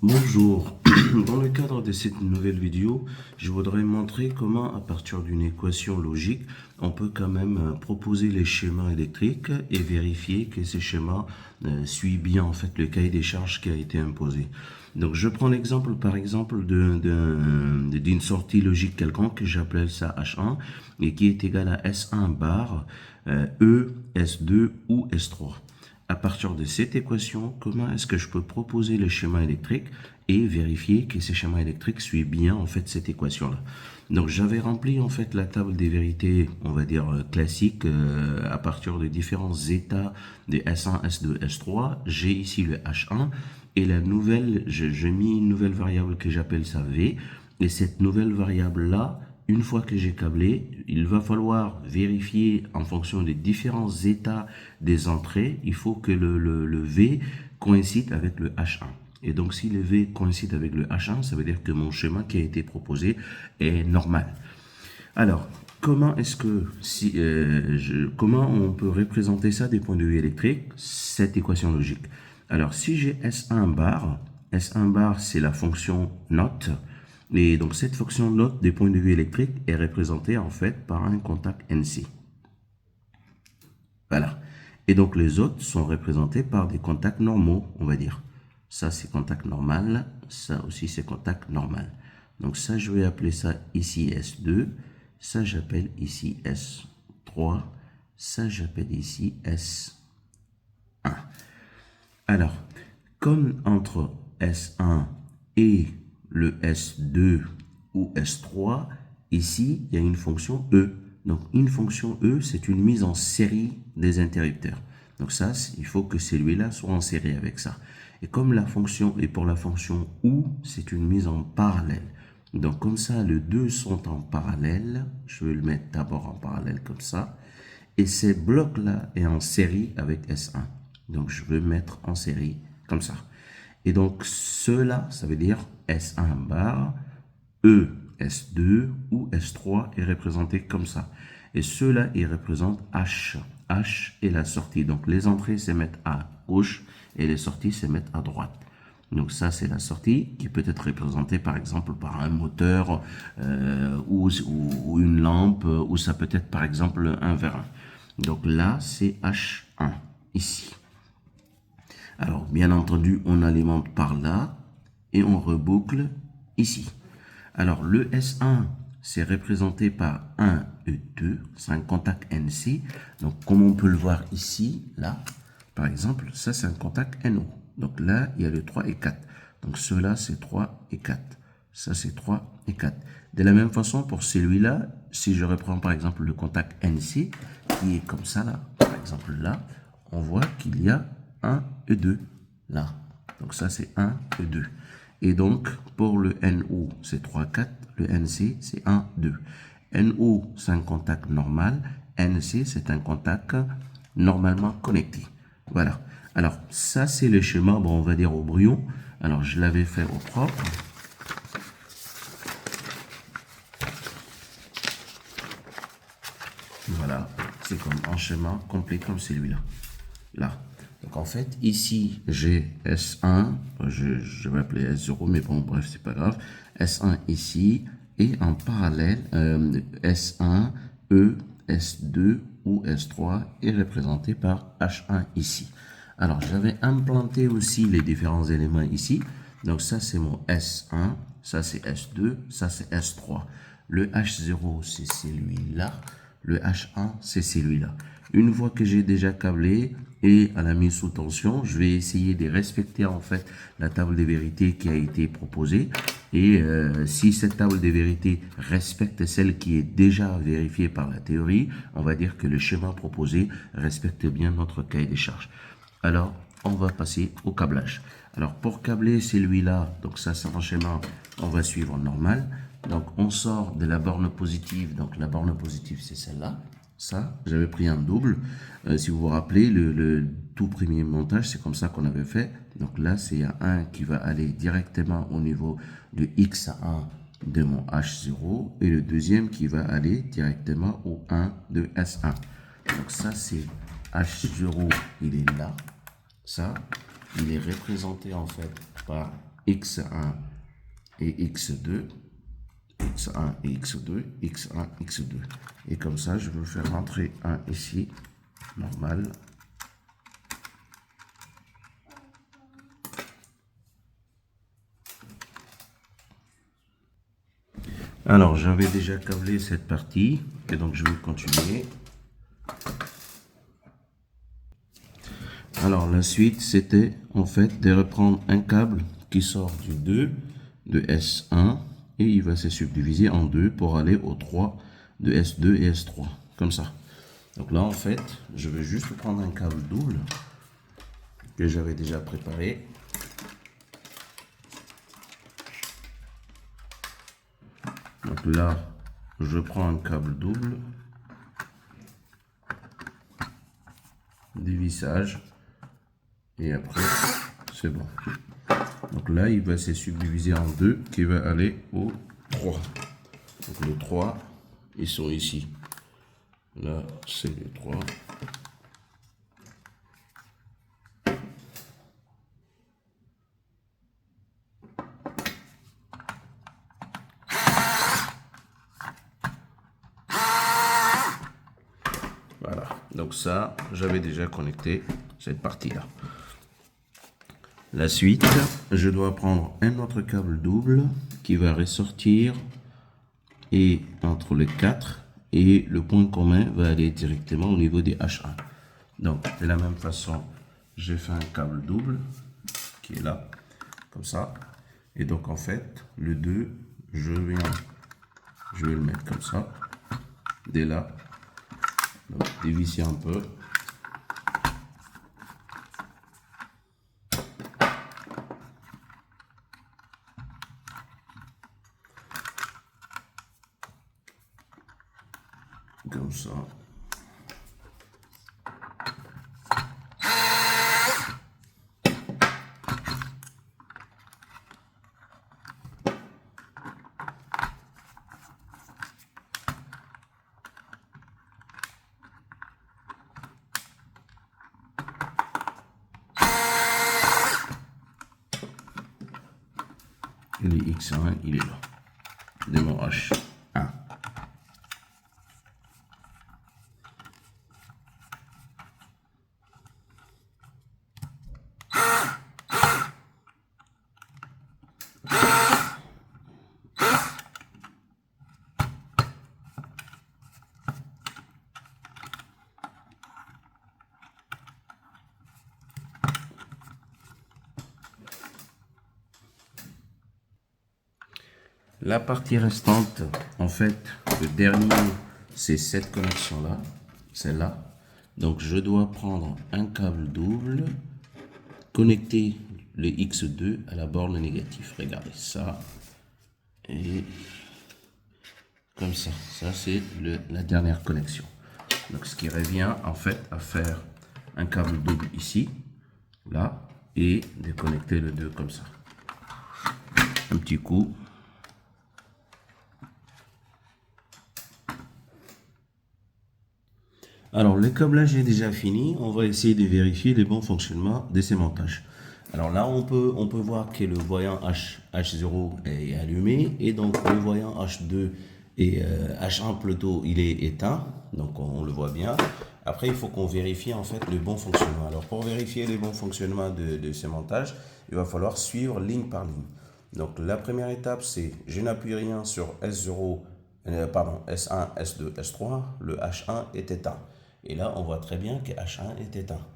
Bonjour, dans le cadre de cette nouvelle vidéo, je voudrais montrer comment à partir d'une équation logique, on peut quand même proposer les schémas électriques et vérifier que ces schémas suivent bien en fait le cahier des charges qui a été imposé. Donc je prends l'exemple par exemple d'une sortie logique quelconque, que j'appelle ça H1 et qui est égal à S1 bar E, S2 ou S3. À partir de cette équation, comment est-ce que je peux proposer le schéma électrique et vérifier que ces schémas électriques suivent bien en fait cette équation-là. Donc j'avais rempli en fait la table des vérités, on va dire classique, à partir de différents états de S1, S2, S3. J'ai ici le H1 et la nouvelle, j'ai mis une nouvelle variable que j'appelle ça V. Et cette nouvelle variable-là, une fois que j'ai câblé, il va falloir vérifier en fonction des différents états des entrées. Il faut que le V coïncide avec le H1. Et donc, si le V coïncide avec le H1, ça veut dire que mon schéma qui a été proposé est normal. Alors, comment est-ce que comment on peut représenter ça des points de vue électriques, cette équation logique? Alors, si j'ai S1 bar, c'est la fonction note. Et donc, cette fonction note des points de vue électriques est représentée en fait par un contact NC. Voilà. Et donc, les autres sont représentés par des contacts normaux, on va dire. Ça, c'est contact normal. Ça aussi, c'est contact normal. Donc, ça, je vais appeler ça ici S2. Ça, j'appelle ici S3. Ça, j'appelle ici S1. Alors, comme entre S1 et le S2 ou S3, ici, il y a une fonction E. Donc, une fonction E, c'est une mise en série des interrupteurs. Donc ça, il faut que celui-là soit en série avec ça. Et comme la fonction, et pour la fonction OU, c'est une mise en parallèle. Donc comme ça, les deux sont en parallèle. Je vais le mettre d'abord en parallèle comme ça. Et ces blocs-là est en série avec S1. Donc je vais mettre en série comme ça. Et donc cela, ça veut dire S1 bar, E, S2 ou S3 est représenté comme ça. Et cela, il représente H. H est la sortie. Donc les entrées se mettent à gauche et les sorties se mettent à droite. Donc ça, c'est la sortie qui peut être représentée par exemple par un moteur ou une lampe, ou ça peut être par exemple un vérin. Donc là, c'est H1 ici. Alors, bien entendu, on alimente par là et on reboucle ici. Alors, le S1, c'est représenté par 1 et 2, c'est un contact NC. Donc, comme on peut le voir ici, là, par exemple, ça, c'est un contact NO. Donc là, il y a le 3 et 4. Donc, ceux-là, c'est 3 et 4. Ça, c'est 3 et 4. De la même façon, pour celui-là, si je reprends par exemple le contact NC, qui est comme ça, là, par exemple là, on voit qu'il y a 1 et 2 là. Donc ça, c'est 1 et 2. Et donc, pour le NO, c'est 3, 4. Le NC, c'est 1, 2. NO, c'est un contact normal. NC, c'est un contact normalement connecté. Voilà. Alors, ça, c'est le schéma, bon, on va dire au brouillon. Alors, je l'avais fait au propre. Voilà, c'est comme un schéma complet comme celui-là. Là. Donc en fait, ici, j'ai S1, je vais appeler S0, mais bon, bref, c'est pas grave. S1 ici, et en parallèle, S1, E, S2 ou S3 est représenté par H1 ici. Alors, j'avais implanté aussi les différents éléments ici. Donc ça, c'est mon S1, ça c'est S2, ça c'est S3. Le H0, c'est celui-là. Le H1, c'est celui-là. Une fois que j'ai déjà câblé et à la mise sous tension, je vais essayer de respecter en fait la table des vérités qui a été proposée. Et si cette table des vérités respecte celle qui est déjà vérifiée par la théorie, on va dire que le schéma proposé respecte bien notre cahier des charges. Alors, on va passer au câblage. Alors, pour câbler celui-là, donc ça c'est un schéma, on va suivre normal. Donc, on sort de la borne positive. Donc, la borne positive, c'est celle-là. Ça, j'avais pris un double. Si vous vous rappelez, le tout premier montage, c'est comme ça qu'on avait fait. Donc là, c'est un qui va aller directement au niveau de X1 de mon H0 et le deuxième qui va aller directement au 1 de S1. Donc ça, c'est H0, il est là. Ça, il est représenté en fait par x1 et x2, x1 et x2, x1, x2. Et comme ça, je veux faire rentrer un ici, normal. Alors, j'avais déjà câblé cette partie, et donc je vais continuer. Alors, la suite, c'était en fait de reprendre un câble qui sort du 2 de S1 et il va se subdiviser en deux pour aller au 3 de S2 et S3, comme ça. Donc là, en fait, je vais juste prendre un câble double que j'avais déjà préparé. Donc là, je prends un câble double, dévissage, et après, c'est bon. Donc là, il va se subdiviser en deux, qui va aller au 3. Donc le 3, ils sont ici. Là, c'est le 3. Voilà, donc ça, j'avais déjà connecté cette partie-là. La suite, je dois prendre un autre câble double qui va ressortir et entre les 4 et le point commun va aller directement au niveau des H1. Donc, de la même façon, j'ai fait un câble double qui est là, comme ça. Et donc, en fait, le 2, je vais le mettre comme ça, dès là. Donc, dévisser un peu. Comme ça. Et le X1, il est là. De mon H1. La partie restante, en fait, le dernier, c'est cette connexion-là, celle-là. Donc, je dois prendre un câble double, connecter le X2 à la borne négative. Regardez ça. Et comme ça. Ça, c'est la dernière connexion. Donc, ce qui revient, en fait, à faire un câble double ici, là, et de connecter le 2 comme ça. Un petit coup. Alors, le câblage est déjà fini. On va essayer de vérifier le bon fonctionnement de ces montages. Alors là, on peut voir que le voyant H0 est allumé et donc le voyant H2 et H1 plutôt, il est éteint. Donc on le voit bien. Après, il faut qu'on vérifie en fait le bon fonctionnement. Alors pour vérifier le bon fonctionnement de ces montages, il va falloir suivre ligne par ligne. Donc la première étape, c'est je n'appuie rien sur S0, S1, S2, S3, le H1 est éteint. Et là, on voit très bien que H1 est éteint.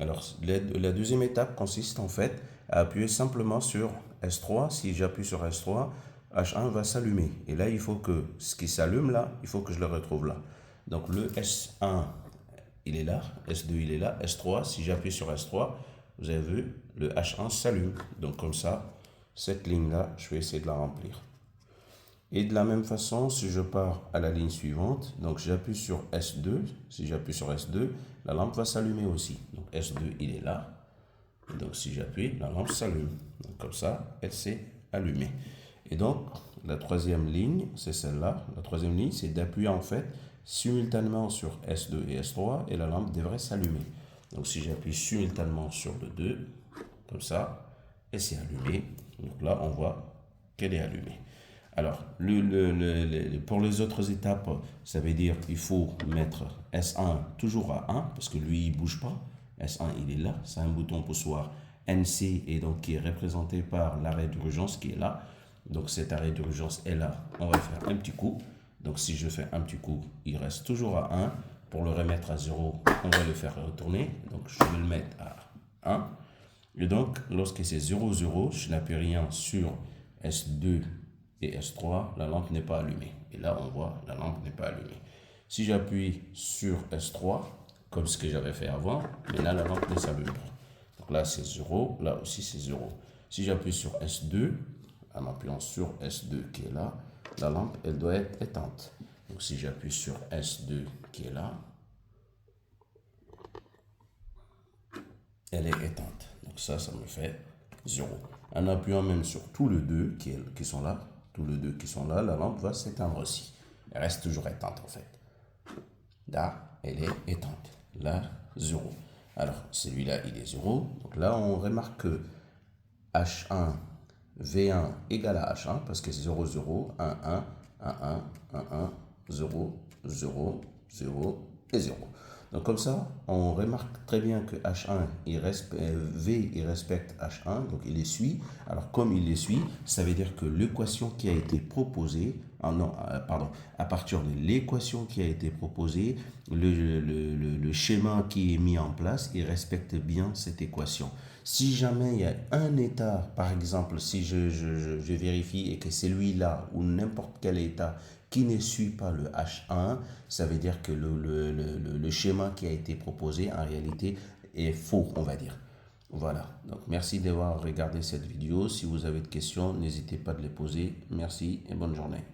Alors, la deuxième étape consiste en fait à appuyer simplement sur S3. Si j'appuie sur S3, H1 va s'allumer. Et là, il faut que ce qui s'allume là, il faut que je le retrouve là. Donc, le S1, il est là. S2, il est là. S3, si j'appuie sur S3, vous avez vu, le H1 s'allume. Donc, comme ça, cette ligne-là, je vais essayer de la remplir. Et de la même façon, si je pars à la ligne suivante, donc j'appuie sur S2. Si j'appuie sur S2, la lampe va s'allumer aussi. Donc S2, il est là. Donc si j'appuie, la lampe s'allume. Donc comme ça, elle s'est allumée. Et donc, la troisième ligne, c'est celle-là. La troisième ligne, c'est d'appuyer en fait simultanément sur S2 et S3 et la lampe devrait s'allumer. Donc si j'appuie simultanément sur le 2, comme ça, et c'est allumé. Donc là, on voit qu'elle est allumée. Alors, pour les autres étapes, ça veut dire qu'il faut mettre S1 toujours à 1, parce que lui, il ne bouge pas. S1, il est là. C'est un bouton poussoir NC, et donc qui est représenté par l'arrêt d'urgence qui est là. Donc cet arrêt d'urgence est là. On va faire un petit coup. Donc si je fais un petit coup, il reste toujours à 1. Pour le remettre à 0, on va le faire retourner. Donc je vais le mettre à 1. Et donc, lorsque c'est 0, 0, je n'appuie rien sur S2 et S3, la lampe n'est pas allumée. Et là, on voit, la lampe n'est pas allumée. Si j'appuie sur S3, comme ce que j'avais fait avant, maintenant la lampe ne s'allume pas. Donc là, c'est 0, là aussi c'est 0. Si j'appuie sur S2, en appuyant sur S2 qui est là, la lampe, elle doit être éteinte. Donc si j'appuie sur S2 qui est là, elle est éteinte. Donc ça me fait 0. En appuyant même sur tous les deux qui sont là, la lampe va s'éteindre aussi. Elle reste toujours éteinte en fait. Là, elle est éteinte. Là, 0. Alors, celui-là, il est 0. Donc là, on remarque que H1, V1 égale à H1 parce que c'est 0, 0, 1, 1, 1, 1, 1, 1, 0, 0, 0 et 0. Donc comme ça, on remarque très bien que H1, V, il respecte H1, donc il les suit. Alors comme il les suit, ça veut dire que l'équation qui a été proposée, à partir de l'équation qui a été proposée, le schéma qui est mis en place, il respecte bien cette équation. Si jamais il y a un état, par exemple, si je vérifie et que c'est celui-là ou n'importe quel état qui ne suit pas le H1, ça veut dire que le schéma qui a été proposé en réalité est faux, on va dire. Voilà, donc merci d'avoir regardé cette vidéo. Si vous avez des questions, n'hésitez pas à les poser. Merci et bonne journée.